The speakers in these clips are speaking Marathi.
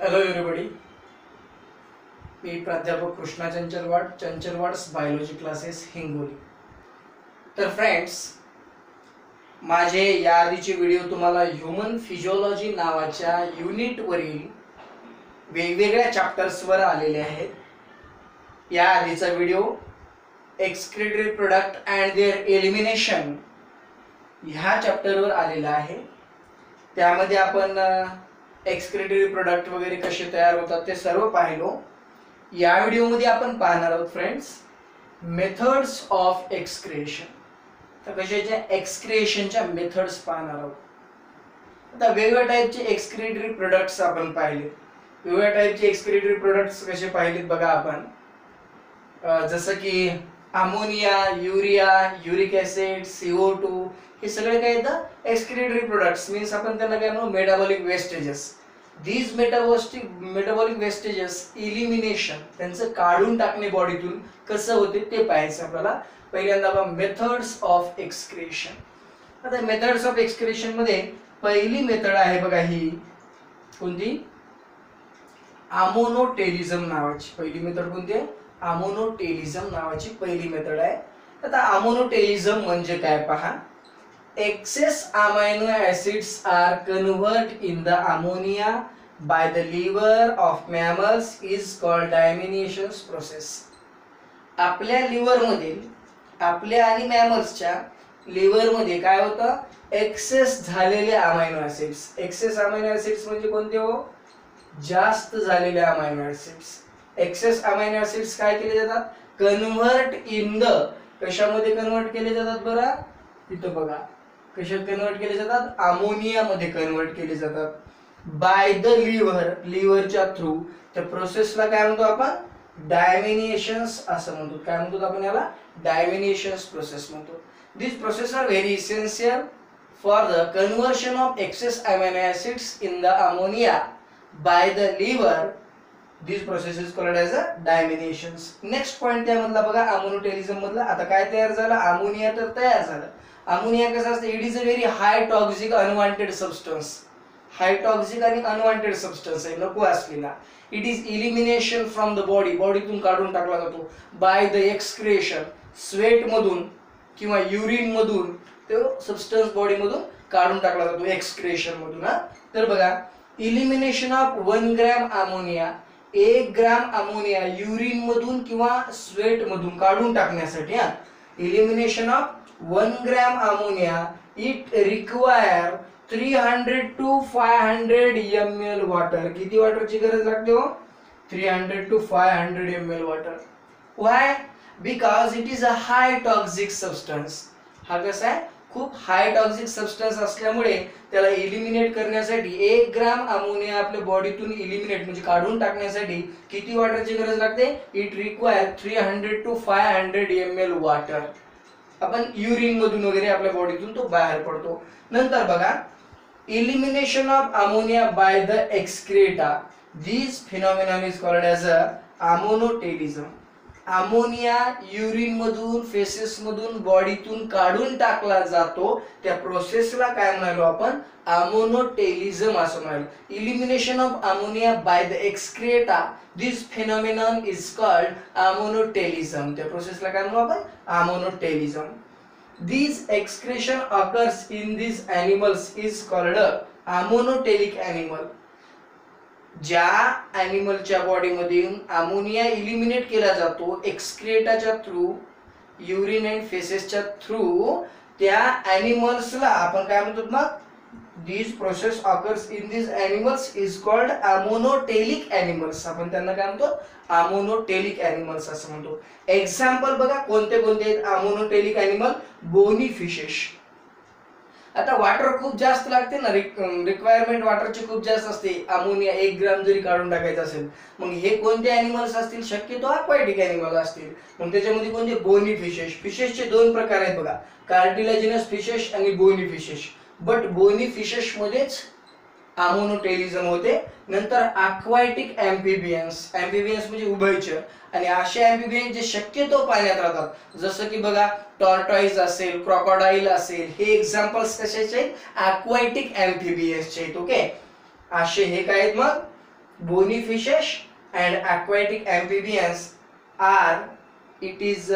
हॅलो एव्हरीबडी, मी प्राध्यापक कृष्णा चंचलवाड्स बायोलॉजी क्लासेस हिंगोली. तर फ्रेंड्स, माझे याआधीचे व्हिडिओ तुम्हाला ह्यूमन फिजिओलॉजी नावाच्या युनिटवरील वेगवेगळ्या चॅप्टर्सवर आलेले आहेत. याआधीचा video excretory product and their elimination ह्या चॅप्टरवर आलेला आहे. त्यामध्ये आपण एक्सक्रीटरी प्रोडक्ट वगैरे कसे तयार होतात ते सर्व पाहिलो. या व्हिडिओमध्ये आपण पाहणार आहोत फ्रेंड्स मेथड्स ऑफ एक्सक्रिएशन. तर कशाच्या एक्सक्रिएशनच्या मेथड्स पाहणार आहोत. आता वेगवेगळ्या टाईपचे एक्सक्रीटरी प्रोडक्ट्स आपण पाहिले. वेगवेगळ्या टाईपचे एक्सक्रीटरी प्रोडक्ट्स कसे पाहिलेत बघा आपण. जसं की ammonia, urea, uric acid, CO2 हे सगळे काय येतात एक्सक्रीटरी प्रोडक्ट्स. मीन्स आपण त्यांना काय म्हणू metabolic vestiges. These metabolic vestiges elimination त्यांचं काढून टाकणे बॉडीतून कसं होते ते पाहायचं आपल्याला. पहिल्यांदा बघा मेथड्स ऑफ एक्सक्रिएशन. आता मेथड्स ऑफ एक्सक्रिएशन मध्ये पहिली मेथड आहे बघा ही कोणती अमोनोटेलिझम नावाची. पहिली मेथड कोणती आहे अमोनोटेलिझम नावाची पहिली मेथड आहे. आता अमोनोटेलिझम म्हणजे काय पहा. Excess amino acids are converted in the ammonia by the liver of mammals is called diaminations process. आपल्या लिव्हर मध्ये आपल्या आणि मॅमल्सच्या लिव्हर मध्ये काय होतं एक्सेस झालेले amino acids. Excess amino acids म्हणजे कोणते हो जास्त झालेले amino acids. Excess amino acids काय केले जातात कन्व्हर्ट इन द कशामध्ये कन्व्हर्ट केले जातात बरं इथं बघा कशात कन्वर्ट केले जातात अमोनिया मध्ये कन्वर्ट केले जातात बाय द लिव्हरच्या थ्रू. त्या प्रोसेसला काय म्हणतो आपण डायमिनेशन्स असं म्हणतो. काय म्हणतो आपण याला डायमिनेशन्स प्रोसेस म्हणतो. This process are very essential for the conversion of excess amino acids in the ammonia by the liver. This process is called as a deaminations. Next point त्यामधला बघा अमोनोटेलिझम मधला. आता काय तयार झालं अमोनिया तर तयार झालं. अमोनिया कसं असतं it is a very high toxic unwanted substance. High toxic आणि अनवॉन्टेड सबस्टन्स आहे नको असलेला. It is elimination from the body बॉडीतून काढून टाकला जातो बाय द एक्सक्रिएशन स्वेट मधून किंवा युरिन मधून तो सबस्टन्स बॉडी मधून काढून टाकला जातो एक्सक्रिएशन मधून. तर बघा elimination of 1 gram ammonia 1 gram ammonia urine मधून किंवा स्वेट मधून काढून टाकण्यासाठी elimination of 1 gram ammonia it require 300 to 500 ml water. किती वॉटरची गरज लागते हो 300 to 500 ml water. Why because it is a high toxic substance. हा कसा आहे खूप हाय टॉक्सिक सबस्टन्स असल्यामुळे त्याला इलिमिनेट करण्यासाठी 1 ग्रॅम अमोनिया आपल्या बॉडीतून इलिमिनेट म्हणजे काढून टाकण्यासाठी किती वॉटरची गरज लागते it require 300 to 500 ml water. आपण युरिन मधून वगैरे आपल्या बॉडीतून तो बाहेर पडतो. नंतर बघा elimination of ammonia by the excreta. This phenomenon is called as a ammonotelism. Ammonia urine मधून फेसेस मधून बॉडीतून काढून टाकला जातो त्या प्रोसेसला काय म्हणालो आपण अमोनोटेलिझम असं म्हणालो. Elimination of ammonia by the excreta this phenomenon is called ammonotelism. त्या प्रोसेसला काय म्हणू आपण ammonotelism. This excretion occurs in this animals is called ammonotelic animal. ज्या ॲनिमलच्या बॉडीमधून अमोनिया इलिमिनेट केला जातो एक्सक्रेटाच्या थ्रू युरिन अँड फेसेसच्या थ्रू त्या ॲनिमल्सला आपण काय म्हणतो मग this process occurs in this animals is called ammonotelic animals. आपण त्यांना काय म्हणतो अमोनोटेलिक ॲनिमल्स असं म्हणतो. एक्झाम्पल बघा कोणते कोणते आहेत अमोनोटेलिक ॲनिमल. Bony fishes. आता वॉटर खूप जास्त लागते ना रिक्वायरमेंट वॉटरची खूप जास्त असते. अमोनिया 1 ग्रॅम जरी काढून टाकायचं असेल मग हे कोणते ॲनिमल्स असतील शक्यतो अक्वाटिक ॲनिमल असतील. मग त्याच्यामध्ये कोणते बोनी फिशेस. फिशेसचे 2 प्रकार आहेत बघा कार्टिलाजिनस फिशेस आणि bony fishes. But bony fishes मध्येच अमोनोटेलिझम होते. नंतर अक्वाटिक अँफिबियन्स. अँफिबियन्स म्हणजे उभयचर आणि असे अँफिबियन जे शक्यतो पाण्यात राहतात जसं की बघा टॉर्टॉइज असेल क्रोकोडाईल असेल हे एक्झाम्पल्स कशाचे आहेत अक्वाटिक अँफिबियन्सचे आहेत. ओके असे हे काय आहेत मग bony fishes and aquatic amphibians are it is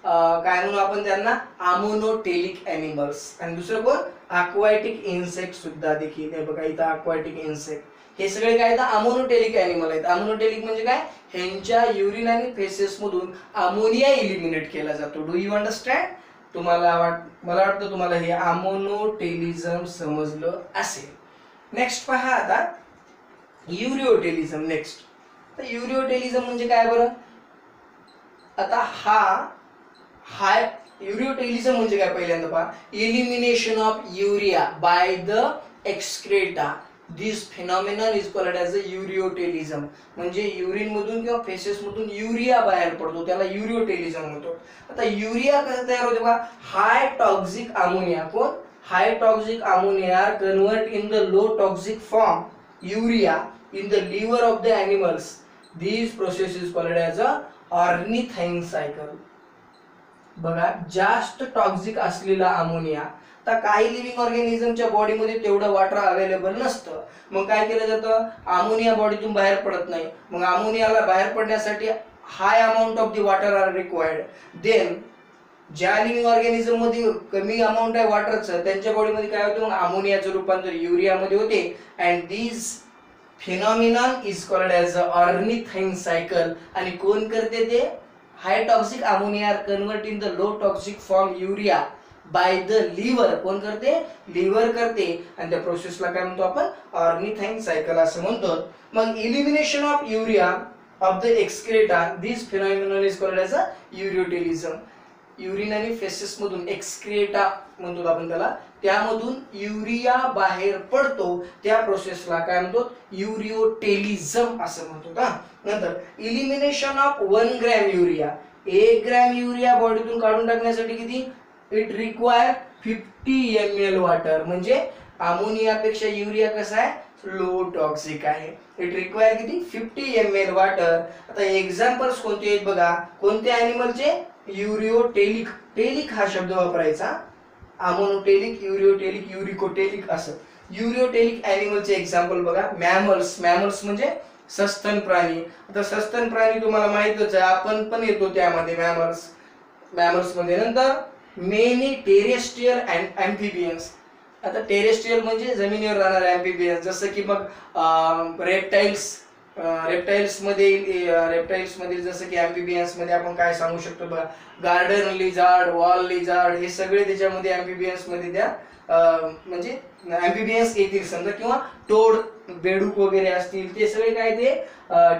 काय म्हणू आपण त्यांना अमोनोटेलिक एनिमल्स. आणि दुसरं कोण अक्वाटिक इन्सेक्ट सुद्धा देखील. हे बघा इथं अक्वाटिक इन्सेक्ट हे सगळे काय आहेत अमोनोटेलिक एनिमल आहेत. अमोनोटेलिक म्हणजे काय ह्यांच्या युरिन आणि फेसेस मधून अमोनिया इलिमिनेट केला जातो. Do you understand? मला वाटतं तुम्हाला हे अमोनोटेलिझम समजलं असेल. नेक्स्ट पहा आता युरिओटेलिझम. नेक्स्ट तर युरिओटेलिझम म्हणजे काय बरं? आता हा युरिओटेलिझम म्हणजे काय पहिल्यांदा पहा. Elimination of urea by the excreta. This phenomenon is called as a ureotelism. म्हणजे युरिन मधून किंवा फेसेस मधून युरिया बाहेर पडतो त्याला युरिओटेलिझम म्हणतो. आता युरिया कसं तयार होते बघा. High toxic ammonia. कोण? High toxic ammonia are convert in the low toxic form urea in the liver of the animals. This process is called as a ornithine cycle. बघा जास्त टॉक्सिक असलेला अमोनिया. तर काही लिव्हिंग ऑर्गॅनिझमच्या बॉडीमध्ये तेवढं वॉटर अवेलेबल नसतं. मग काय केलं जातं अमोनिया बॉडीतून बाहेर पडत नाही. मग अमोनियाला बाहेर पडण्यासाठी high amount of the water are required. Then ज्या लिव्हिंग ऑर्गॅनिझम मध्ये कमी अमाऊंट आहे वॉटरचं त्यांच्या बॉडीमध्ये काय होतं मग अमोनियाचं रूपांतर युरियामध्ये होते. And this phenomenon is called as a ornithine cycle. आणि कोण करते ते? High toxic ammonia convert in the low toxic form urea by the liver. कोण करते? लिव्हर करते. आणि त्या प्रोसेसला काय म्हणतो आपण? ऑर्निथाइन सायकल असं म्हणतो. मग elimination of urea of the excreta. This phenomenon is called as a ureotelism. Urine आणि फेसेस मधून एक्सक्रेटा म्हणतो आपण त्याला. त्यामधून युरिया बाहेर पडतो त्या प्रोसेसला काय म्हणतो? युरिओटेलिझम असं म्हणतो का. नंतर elimination of 1 gram urea. 1 gram urea बॉडीतून काढून टाकण्यासाठी किती? It require 50 ml water. म्हणजे अमोनियापेक्षा युरिया कसा आहे? लो टॉक्सिक आहे. इट रिक्वायर किती? 50 ml वॉटर. आता एक्झाम्पल्स कोणते आहेत बघा. कोणत्या ॲनिमलचे? युरिओटेलिक. टेलिक हा शब्द वापरायचा. अमोनोटेलिक, युरिओटेलिक, युरिकोटेलिक असं. युरिओटेलिक ॲनिमलचे एक्झाम्पल बघा. मॅमल्स. मॅमल्स म्हणजे सस्तन प्राणी. आता सस्तन प्राणी तुम्हाला माहितच आहे आपण पण येतो त्यामध्ये मॅमल्स मध्ये. नंतर मेनी टेरेस्ट्रियल अँड ॲम्फिबियन्स. आता टेरेस्ट्रियल म्हणजे जमिनीवर राहणारे ॲम्फिबियन्स जसं की मग रेप्टाइल्स मध्ये जसं की ॲम्फिबियन्स मध्ये आपण काय सांगू शकतो बघा. गार्डन लिझार्ड, वॉल लिझार्ड हे सगळे त्याच्यामध्ये ॲम्फिबियन्स मध्ये त्या म्हणजे ॲम्फिबियन्स येतील समजा. किंवा टोड, बेडूक वगैरे असतील ते सगळे काय ते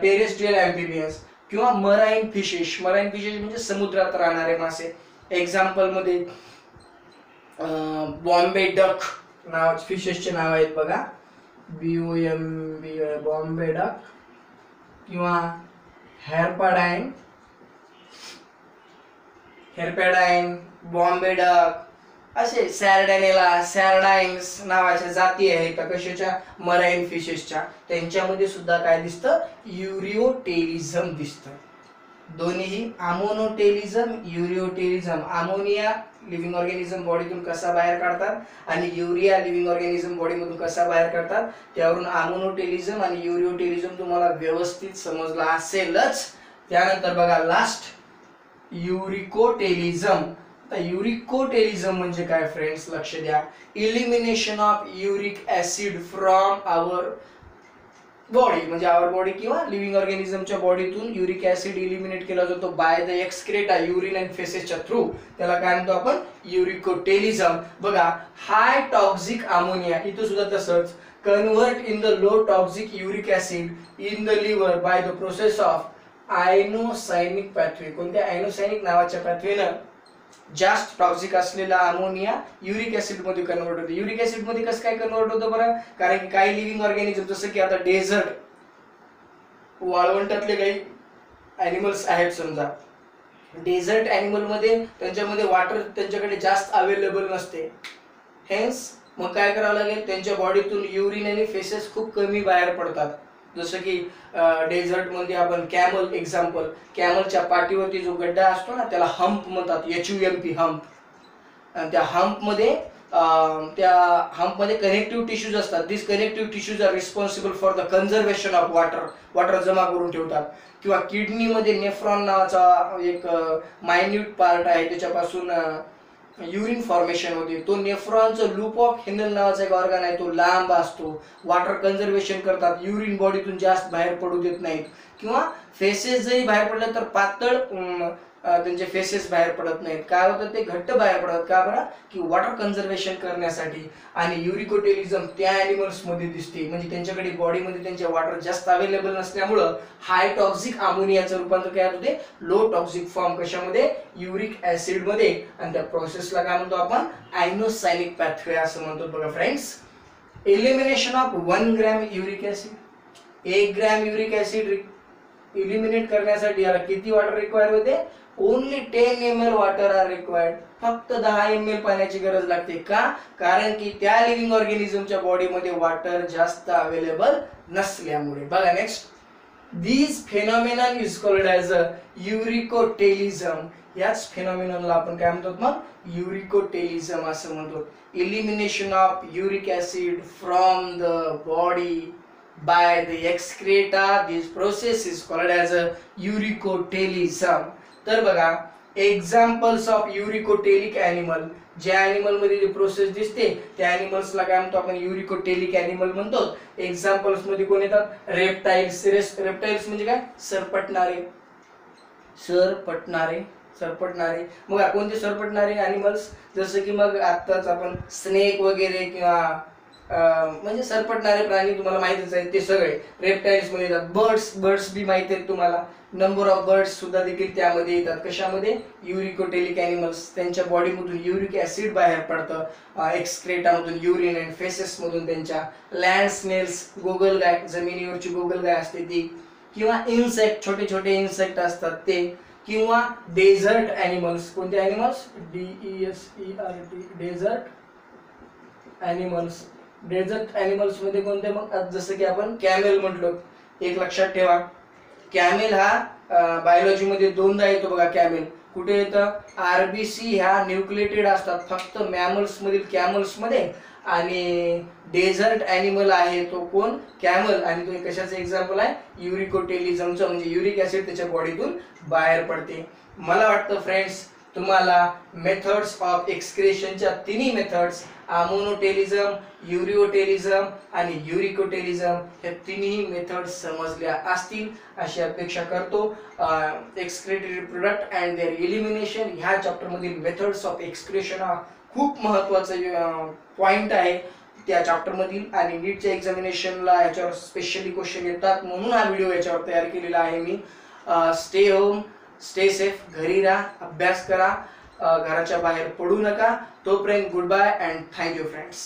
टेरेस्ट्रियल ॲम्फिबियन्स. किंवा मराईन फिशेस. मराईन फिशेस म्हणजे समुद्रात राहणारे मासे. एक्झाम्पल मध्ये बॉम्बे डक नाव फिशेसचे नाव आहेत बघा. BOMB Bombay duck. किंवा हेरपॅडाइन, बॉम्बे डक असे सॅरडॅनेला, सॅरडाइन्स नावाच्या जाती आहेत कशाच्या? मराईन फिशेसच्या. त्यांच्यामध्ये सुद्धा काय दिसतं? युरिओटेलिझम दिसतं. दोन्हीही अमोनोटेलिझम, युरिओटेलिझम. अमोनिया लिव्हिंग ऑर्गॅनिझम बॉडीतून कसा बाहेर काढतात आणि युरिया लिव्हिंग ऑर्गॅनिझम बॉडीमधून कसा बाहेर काढतात. त्यावरून अमोनोटेलिझम आणि युरिओटेलिझम तुम्हाला व्यवस्थित समजला असेलच. त्यानंतर बघा लास्ट युरिकोटेलिझम. आता युरिकोटेलिझम म्हणजे काय फ्रेंड्स? लक्ष द्या. Elimination of uric acid from our body. म्हणजे आवर बॉडी किंवा लिव्हिंग ऑर्गॅनिझमच्या बॉडीतून युरिक ऍसिड इलिमिनेट केला जातो by the excreta urine and फेसेसच्या थ्रू. त्याला काय म्हणतो आपण? युरिकोटेलिझम. बघा हाय टॉक्सिक अमोनिया. इथं सुद्धा तसंच. Convert in the low toxic uric acid in the liver by the process of inosinic pathway. कोणत्या? आयनोसायनिक नावाच्या पॅथवेनं जास्त टॉक्सिक असलेला अमोनिया युरिक ऍसिड मध्ये कन्वर्ट होतो. युरिक ऍसिड मध्ये कसं काय कन्वर्ट होतं बरं? कारण की काही लिव्हिंग ऑर्गॅनिझम जसं की आता डेझर्ट, वाळवंटातले काही ॲनिमल्स आहेत समजा. डेझर्ट ॲनिमल मध्ये त्यांच्यामध्ये वॉटर त्यांच्याकडे जास्त अवेलेबल नसते. हेन्स मग काय करावं लागेल? त्यांच्या बॉडीतून युरिन आणि फेसेस खूप कमी बाहेर पडतात. जसं की डेझर्ट मध्ये आपण कॅमल एक्झाम्पल. कॅमलच्या पाठीवरती जो गड्डा असतो ना त्याला हम्प म्हणतात. HUMP hump. आणि त्या हम्प मध्ये त्या हंपमध्ये कनेक्टिव्ह टिश्यूज असतात. This connective tissues are responsible for the conservation of water जमा करून ठेवतात. किंवा किडनीमध्ये नेफ्रॉन नावाचा एक मायन्यूट पार्ट आहे, त्याच्यापासून युरिन फॉर्मेशन होते. तो नेफ्रॉनचं लूप ऑफ हेनल नावाचा एक ऑर्गन आहे, तो लांब असतो. वॉटर कन्झर्वेशन करतात, युरिन बॉडीतून जास्त बाहेर पडू देत नाहीत. किंवा फेसेस जरी बाहेर पडले तर पातळ त्यांचे फेसेस बाहेर पडत नाहीत. काय होतं, ते घट्ट बाहेर पडतात. का बरं, की वॉटर कन्झर्वेशन करण्यासाठी. आणि युरिकोटेलिझम त्या ॲनिमल्स मध्ये दिसते, म्हणजे त्यांच्याकडे बॉडीमध्ये त्यांच्या वॉटर जास्त अवेलेबल नसल्यामुळं हाय टॉक्सिक अमोनियाचं रूपांतर काय होते, लो टॉक्सिक फॉर्म कशामध्ये, युरिक ऍसिड मध्ये. आणि त्या प्रोसेसला काय म्हणतो आपण, आयनोसायनिक पॅथवे असं म्हणतो. बघा friends, elimination of 1 gram uric acid, 1 gram uric acid eliminate करण्यासाठी याला किती वॉटर रिक्वायर्ड होते, only 10 ml water are required. फक्त 10 ml पाण्याची गरज लागते. का, कारण की त्या लिव्हिंग ऑर्गॅनिझमच्या बॉडीमध्ये वॉटर जास्त अवेलेबल नसल्यामुळे. बघा next, this phenomenon is called as a uricotelism. याच फेनॉमेनॉनला आपण काय म्हणतो, मग युरिकोटेलिझम असं म्हणतो. Elimination of uric acid from the body by the excreta, this process is called as a uricotelism. तर बघा, एक्झाम्पल्स ऑफ युरिकोटेलिक ॲनिमल, ज्या ॲनिमल मध्ये जी प्रोसेस दिसते त्या ॲनिमल्सला काय म्हणतो आपण, युरिकोटेलिक ॲनिमल म्हणतो. एक्झाम्पल्स मध्ये कोण येतात, रेप्टाइल्स. रेप्टाइल्स म्हणजे काय, सरपटणारे. सरपटणारे मग कोणते सरपटणारे ॲनिमल्स, जसं की मग आत्ताच आपण स्नेक वगैरे किंवा म्हणजे सरपटणारे प्राणी तुम्हाला माहितीच आहेत, ते सगळे रेप्टाइल्स मध्ये येतात. बर्ड्स बी माहिती आहेत तुम्हाला. नंबर ऑफ बर्ड्स सुद्धा देखील त्यामध्ये येतात. कशामध्ये, युरिकोटेलिक ॲनिमल्स. त्यांच्या बॉडीमधून युरिक ऍसिड बाहेर पडतं, एक्सक्रेटामधून युरिन अँड फेसेस मधून त्यांच्या. लँड स्नेल्स, गोगलगाय, जमिनीवरची गोगलगाय असते ती. किंवा इन्सेक्ट, छोटे छोटे इन्सेक्ट असतात ते. किंवा डेझर्ट ॲनिमल्स. कोणते animals, DESERT, desert animals. Desert animals मध्ये कोणते, मग जसं की आपण कॅमेल म्हटलो. एक लक्षात ठेवा, कॅमेल हा बायोलॉजी मध्ये 2दा येतो. बघा कॅमेल कुठे येतं, RBC ह्या न्यूक्लिएटेड असतात फक्त मॅमल्स मधील, कॅमल्स मध्ये. आणि डेझर्ट ॲनिमल आहे तो कोण, कॅमल. आणि तो कशाचं एक्झाम्पल आहे, युरिकोटेलिझमचं, म्हणजे युरिक ऍसिड त्याच्या बॉडीतून बाहेर पडते. मला वाटतं फ्रेंड्स तुम्हाला मेथड्स ऑफ एक्सक्रेशनच्या तिन्ही मेथड्स, अमोनोटेलिझम, युरिओटेलिझम आणि युरिकोटेलिझम, या तिन्ही मेथड्स समजल्या असतील अशी अपेक्षा करतो. Excretory product and their elimination ह्या चॅप्टर मधील मेथड्स ऑफ एक्सक्रेशन हा खूप महत्त्वाचा पॉइंट आहे त्या चॅप्टर मधील. आणि नीटच्या एक्झामिनेशनला याच्यावर स्पेशली क्वेश्चन येतात, म्हणून हा व्हिडिओ याच्यावर तयार केलेला आहे मी. स्टे होम, स्टे सेफ, घरी राहा, अभ्यास करा, घराच्या बाहेर पडू नका. तोपर्यंत goodbye and thank you friends.